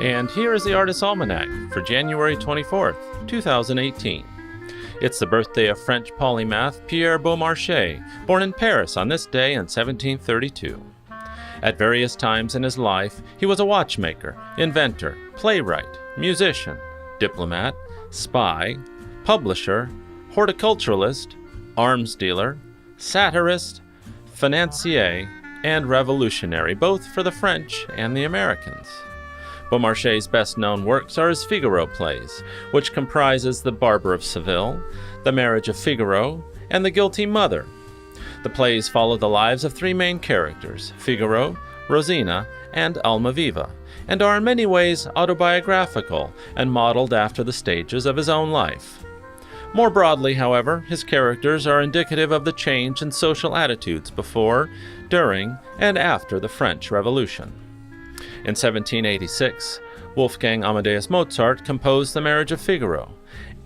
And here is the Artist's Almanac for January 24th, 2018. It's the birthday of French polymath Pierre Beaumarchais, born in Paris on this day in 1732. At various times in his life, he was a watchmaker, inventor, playwright, musician, diplomat, spy, publisher, horticulturalist, arms dealer, satirist, financier, and revolutionary, both for the French and the Americans. Beaumarchais' best-known works are his Figaro plays, which comprises The Barber of Seville, The Marriage of Figaro, and The Guilty Mother. The plays follow the lives of three main characters, Figaro, Rosina, and Almaviva, and are in many ways autobiographical and modeled after the stages of his own life. More broadly, however, his characters are indicative of the change in social attitudes before, during, and after the French Revolution. In 1786, Wolfgang Amadeus Mozart composed The Marriage of Figaro,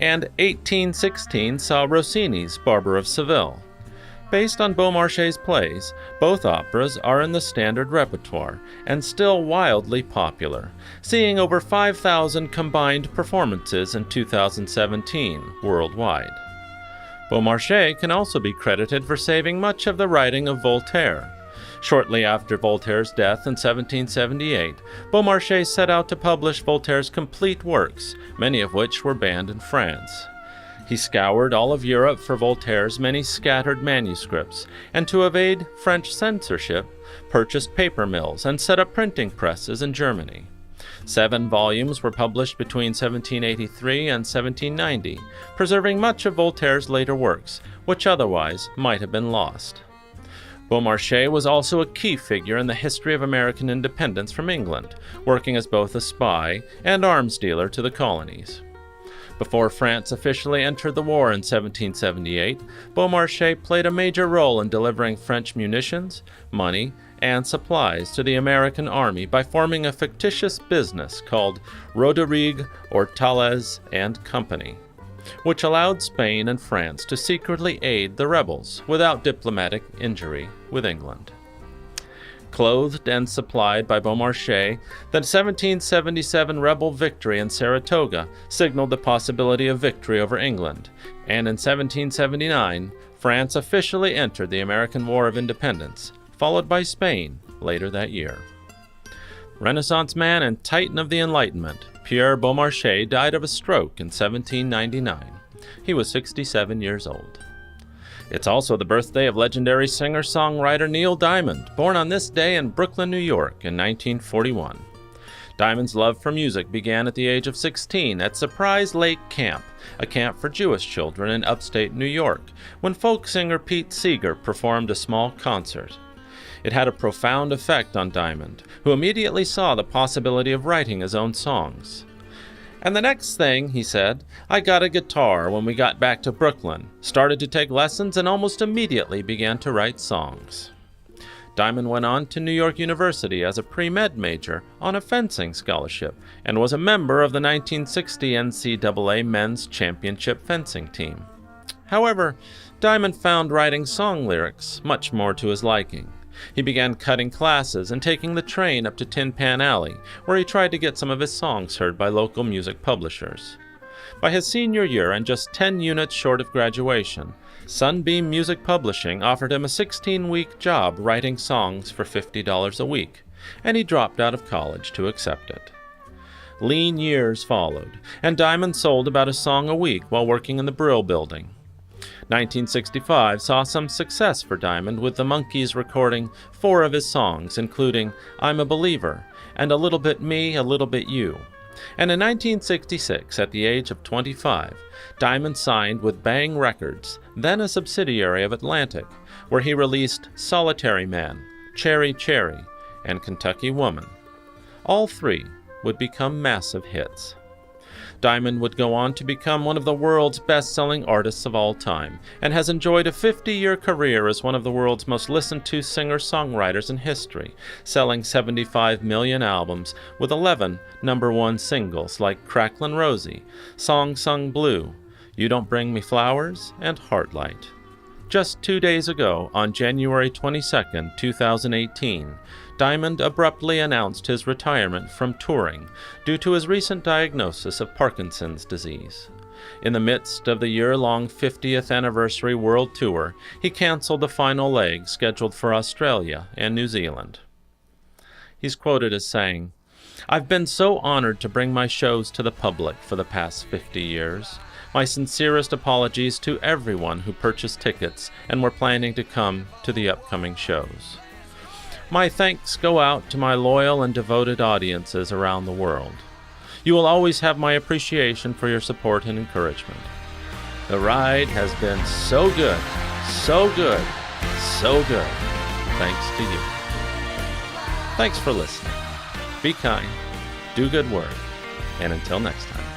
and 1816 saw Rossini's Barber of Seville. Based on Beaumarchais' plays, both operas are in the standard repertoire and still wildly popular, seeing over 5,000 combined performances in 2017 worldwide. Beaumarchais can also be credited for saving much of the writing of Voltaire. Shortly after Voltaire's death in 1778, Beaumarchais set out to publish Voltaire's complete works, many of which were banned in France. He scoured all of Europe for Voltaire's many scattered manuscripts, and to evade French censorship, purchased paper mills and set up printing presses in Germany. 7 volumes were published between 1783 and 1790, preserving much of Voltaire's later works, which otherwise might have been lost. Beaumarchais was also a key figure in the history of American independence from England, working as both a spy and arms dealer to the colonies. Before France officially entered the war in 1778, Beaumarchais played a major role in delivering French munitions, money, and supplies to the American army by forming a fictitious business called Roderigue, Hortalez and Company, which allowed Spain and France to secretly aid the rebels without diplomatic injury with England. Clothed and supplied by Beaumarchais, the 1777 rebel victory in Saratoga signaled the possibility of victory over England, and in 1779, France officially entered the American War of Independence, followed by Spain later that year. Renaissance man and titan of the Enlightenment, Pierre Beaumarchais died of a stroke in 1799. He was 67 years old. It's also the birthday of legendary singer-songwriter Neil Diamond, born on this day in Brooklyn, New York in 1941. Diamond's love for music began at the age of 16 at Surprise Lake Camp, a camp for Jewish children in upstate New York, when folk singer Pete Seeger performed a small concert. It had a profound effect on Diamond, who immediately saw the possibility of writing his own songs. "And the next thing," he said, "I got a guitar when we got back to Brooklyn, started to take lessons, and almost immediately began to write songs." Diamond went on to New York University as a pre-med major on a fencing scholarship and was a member of the 1960 NCAA Men's Championship fencing team. However, Diamond found writing song lyrics much more to his liking. He began cutting classes and taking the train up to Tin Pan Alley, where he tried to get some of his songs heard by local music publishers. By his senior year, and just 10 units short of graduation, Sunbeam Music Publishing offered him a 16-week job writing songs for $50 a week, and he dropped out of college to accept it. Lean years followed, and Diamond sold about a song a week while working in the Brill Building. 1965 saw some success for Diamond, with the Monkees recording 4 of his songs, including I'm a Believer and A Little Bit Me, A Little Bit You. And in 1966, at the age of 25, Diamond signed with Bang Records, then a subsidiary of Atlantic, where he released Solitary Man, Cherry Cherry, and Kentucky Woman. All 3 would become massive hits. Diamond would go on to become one of the world's best-selling artists of all time, and has enjoyed a 50-year career as one of the world's most listened-to singer-songwriters in history, selling 75 million albums with 11 #1 singles like Cracklin' Rosie, Song Sung Blue, You Don't Bring Me Flowers, and Heartlight. Just 2 days ago, on January 22, 2018, Diamond abruptly announced his retirement from touring due to his recent diagnosis of Parkinson's disease. In the midst of the year-long 50th anniversary world tour, he canceled the final leg scheduled for Australia and New Zealand. He's quoted as saying, "I've been so honored to bring my shows to the public for the past 50 years. My sincerest apologies to everyone who purchased tickets and were planning to come to the upcoming shows. My thanks go out to my loyal and devoted audiences around the world. You will always have my appreciation for your support and encouragement. The ride has been so good, so good, so good, thanks to you." Thanks for listening. Be kind, do good work, and until next time.